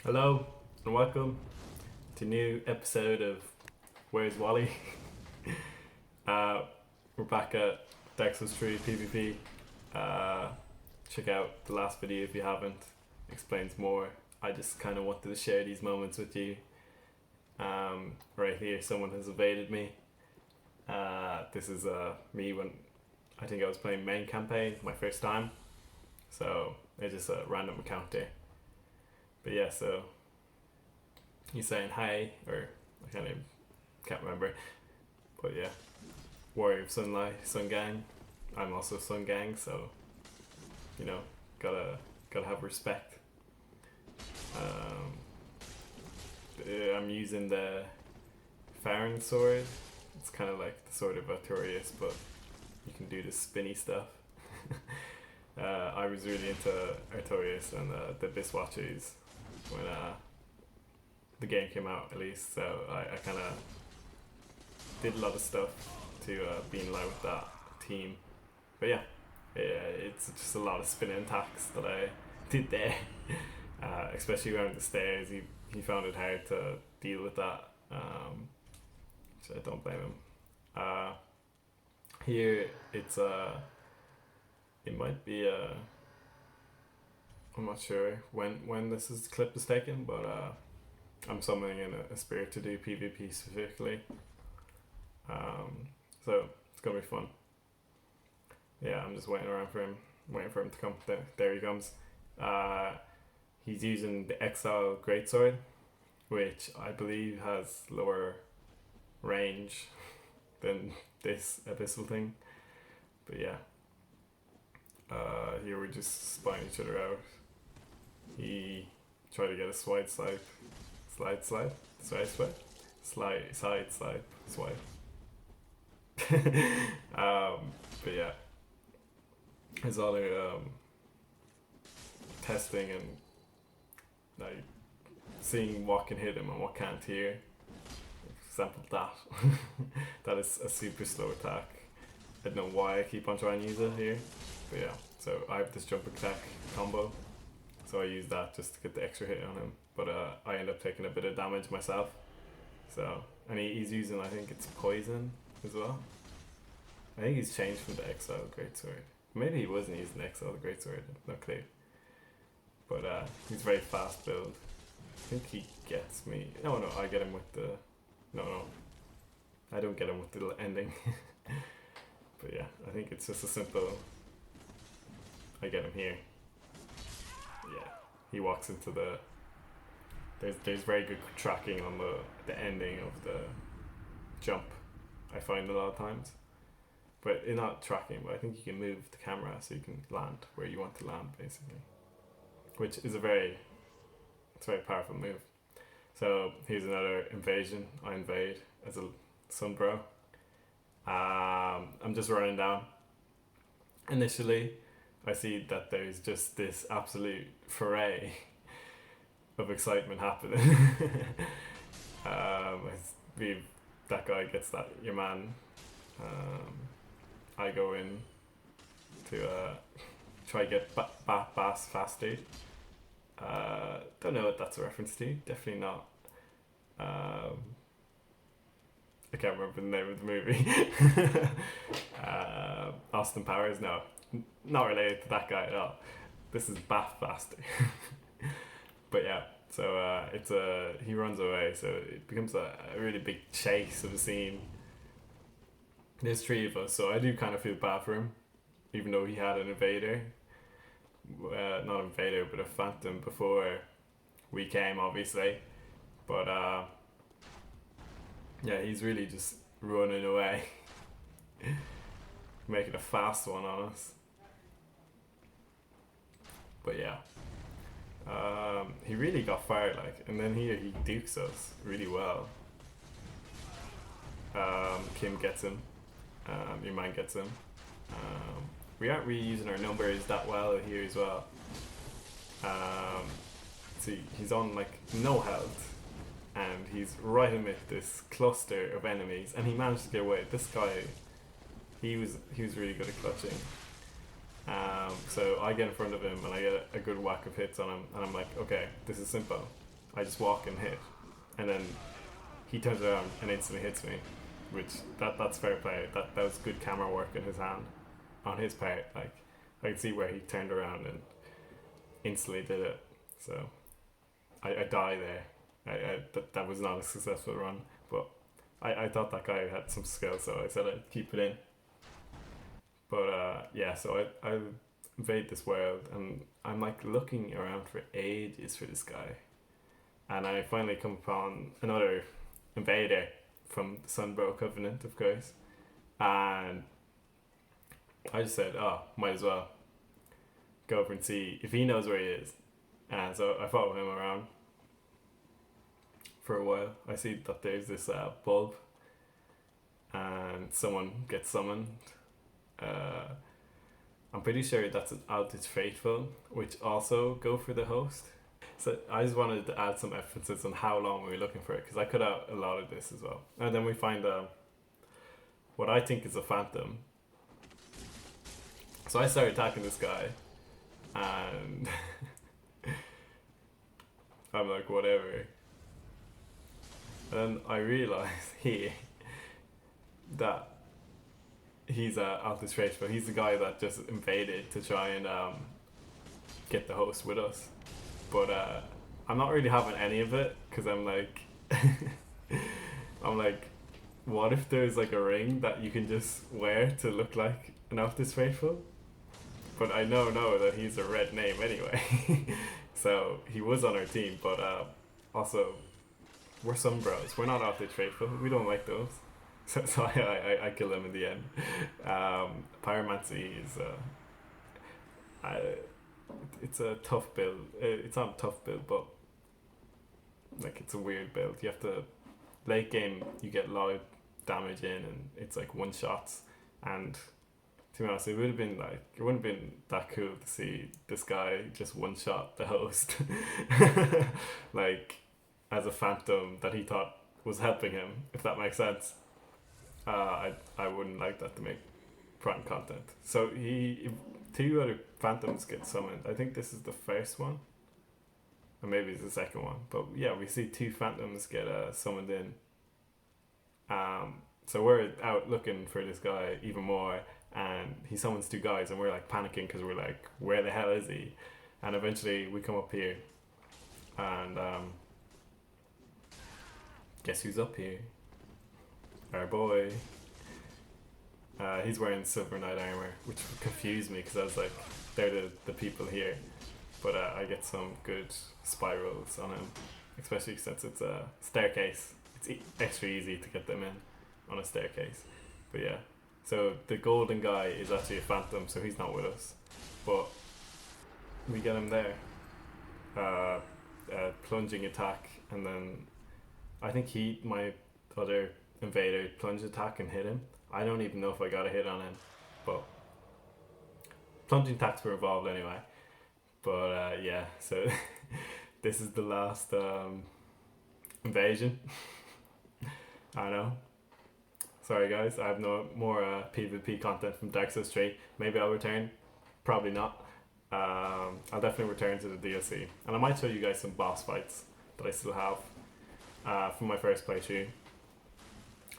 Hello and welcome to a new episode of Where's Wally? uh, we're back at Dark Souls 3 PvP. Check out the last video if you haven't. Explains more. I just kind of wanted to share these moments with you. Right here, someone has evaded me. This is me when I think I was playing main campaign, my first time. So it's just a random account there. But yeah, so he's saying hi, or I can't remember. But yeah, Warrior of Sunlight, Sun Gang. I'm also Sun Gang, so you know, gotta have respect. I'm using the Farron sword. It's kind of like the sword of Artorias, but you can do the spinny stuff. I was really into Artorias and the Abyss Watchers when the game came out, at least. So I kind of did a lot of stuff to be in line with that team. But yeah, it's just a lot of spinning attacks that I did there. Especially around the stairs, he found it hard to deal with that. So I don't blame him. Here it's it might be I'm not sure when this clip is taken, but I'm summoning in a spirit to do PvP specifically. So it's gonna be fun. Yeah, I'm just waiting for him to come. There he comes. He's using the Exile Greatsword, which I believe has lower range than this abyssal thing. But yeah. Here we're just spying each other out. He tried to get a side swipe. But yeah, his other testing and like seeing what can hit him and what can't here. For example, that that is a super slow attack. I don't know why I keep on trying to use it here, but yeah. So I have this jump attack combo, so I use that just to get the extra hit on him. But I end up taking a bit of damage myself. So and he's using, I think it's poison as well. I think he's changed from the Exile Greatsword. Maybe he wasn't using the Exile Greatsword, not clear. But he's very fast build. I think he gets me. No, I get him with the. No, I don't get him with the ending. But yeah, I think it's just a simple. I get him here. Yeah, he walks into the. There's very good tracking on the ending of the jump. I find a lot of times, but it's not tracking. But I think you can move the camera so you can land where you want to land, basically, which is a very powerful move. So here's another invasion. I invade as a Sunbro. I'm just running down. Initially, I see that there's just this absolute foray of excitement happening. That guy gets that your man. I go in to try get Bass faster. Don't know what that's a reference to. Definitely not. I can't remember the name of the movie. Austin Powers, no, not related to that guy at all. This is Bath Faster. But yeah, so he runs away, so it becomes a really big chase of a scene. There's three of us, so I do kind of feel bad for him, even though he had an invader. Not an invader, but a phantom before we came, obviously. But yeah, he's really just running away, making a fast one on us. But yeah, he really got fired, and then here he dukes us really well. Kim gets him. Your man gets him. We aren't really using our numbers that well here as well. See, he's on no health, and he's right amid this cluster of enemies, and he managed to get away. This guy, he was really good at clutching. So I get in front of him and I get a good whack of hits on him, and I'm like, okay, this is simple. I just walk and hit, and then he turns around and instantly hits me, which that's fair play. That was good camera work in his hand, on his part. Like I could see where he turned around and instantly did it. So I die there. That was not a successful run, but I thought that guy had some skill, so I said I'd keep it in. But yeah, so I invade this world, and I'm like looking around for ages for this guy, and I finally come upon another invader from the Sunbro Covenant, of course, and I just said, oh, might as well go over and see if he knows where he is. And so I follow him around for a while. I see that there's this bulb, and someone gets summoned. I'm pretty sure that's an Altus Faithful, which also go for the host. So I just wanted to add some emphasis on how long we were looking for it, because I could have allotted this as well. And then we find what I think is a phantom. So I started attacking this guy, and I'm like, whatever. And then I realized that he's Altus Faithful. He's the guy that just invaded to try and get the host with us. But I'm not really having any of it, because I'm like, what if there's like a ring that you can just wear to look like an Altus Faithful? But I know that he's a red name anyway. So he was on our team, but also we're Sunbros. We're not Altus Faithful. We don't like those. So I kill him in the end. Pyromancy is it's a tough build. It's not a tough build, but like it's a weird build. You have to late game. You get a lot of damage in, and it's like one shots. And to be honest, it wouldn't have been that cool to see this guy just one shot the host, like as a phantom that he thought was helping him. If that makes sense. I wouldn't like that to make prime content. So two other phantoms get summoned. I think this is the first one, or maybe it's the second one. But yeah, we see two phantoms get summoned in. So we're out looking for this guy even more, and he summons two guys, and we're like panicking because we're like, where the hell is he? And eventually we come up here, and guess who's up here? Our boy. He's wearing silver knight armor, which confused me because I was like, they're the people here. But I get some good spirals on him, especially since it's a staircase. It's extra easy to get them in on a staircase. But yeah, so the golden guy is actually a phantom, so he's not with us. But we get him there. Plunging attack, and then I think my other invader plunge attack and hit him. I don't even know if I got a hit on him, but plunging attacks were involved anyway. But yeah, so this is the last invasion. I know. Sorry guys, I have no more PvP content from Dark Souls 3. Maybe I'll return, probably not. I'll definitely return to the DLC, and I might show you guys some boss fights that I still have from my first playthrough.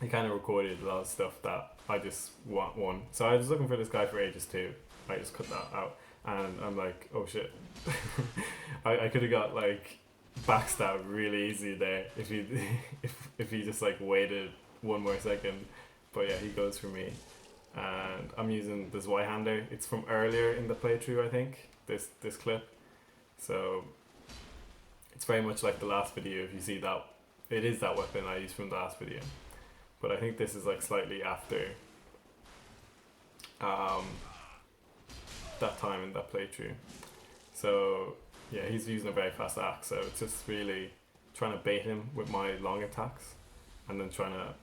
I kind of recorded a lot of stuff that I just want one. So I was looking for this guy for ages too. I just cut that out, and I'm like, oh shit. I could have got like backstab really easy there if he just like waited one more second. But yeah, he goes for me, and I'm using this Y-hander. It's from earlier in the playthrough, I think. This clip. So it's very much like the last video. If you see that, it is that weapon I used from the last video. But I think this is like slightly after that time in that playthrough. So yeah, he's using a very fast axe, so it's just really trying to bait him with my long attacks, and then trying to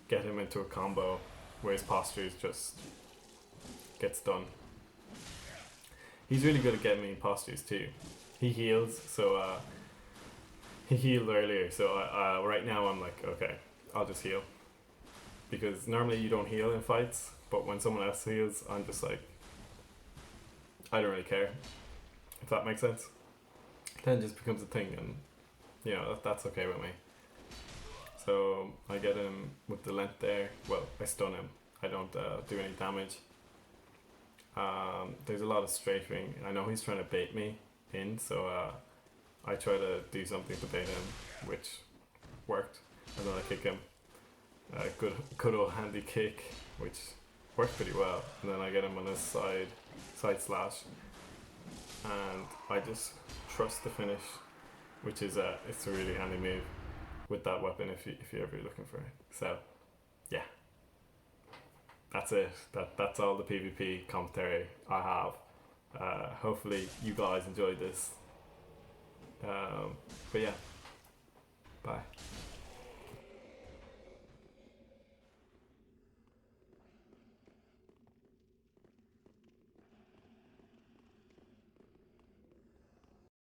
get him into a combo where his postures just gets done. He's really good at getting me in postures too. He heals, so he healed earlier, so right now I'm like, okay, I'll just heal. Because normally you don't heal in fights, but when someone else heals, I'm just like, I don't really care, if that makes sense. Then it just becomes a thing, and you know, that's okay with me. So I get him with the length there. Well, I stun him. I don't do any damage. There's a lot of strafing. I know he's trying to bait me in, so I try to do something to bait him, which worked. And then I kick him. Good old handy kick, which worked pretty well. And then I get him on his side slash, and I just trust the finish, which is it's a really handy move with that weapon if you're ever looking for it. So yeah, that's it. That's all the PvP commentary I have. Hopefully you guys enjoyed this. But yeah, bye.